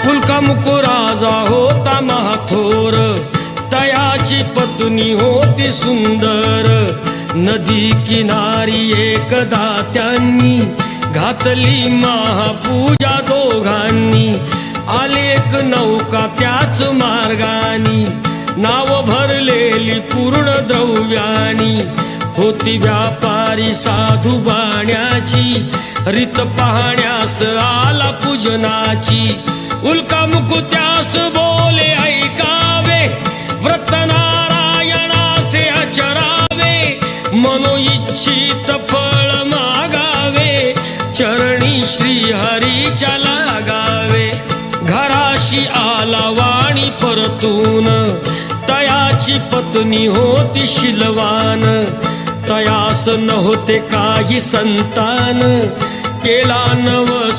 उल्कामुक राजा होता महाथोर, तयाची पत्नी होती सुंदर. नदी किनारी एकदा त्यांनी घातली महापूजा दोघांनी. आली एक नौका त्याच मार्गानी, नाव भरलेली पूर्ण द्रव्यानी. होती व्यापारी साधू बाण्याची, रीत पाहण्यास आला पूजनाची. उल्कामुक त्यास बोले ऐकावे, व्रत नारायणाचे आचरावे. मनोइच्छित फळ मागावे, चरणी श्रीहरीच्या लागावे. घराशी आला वाणी परतून, तयाची पत्नी होती शीलवान. तयास नव्हते काही संतान, केला नवस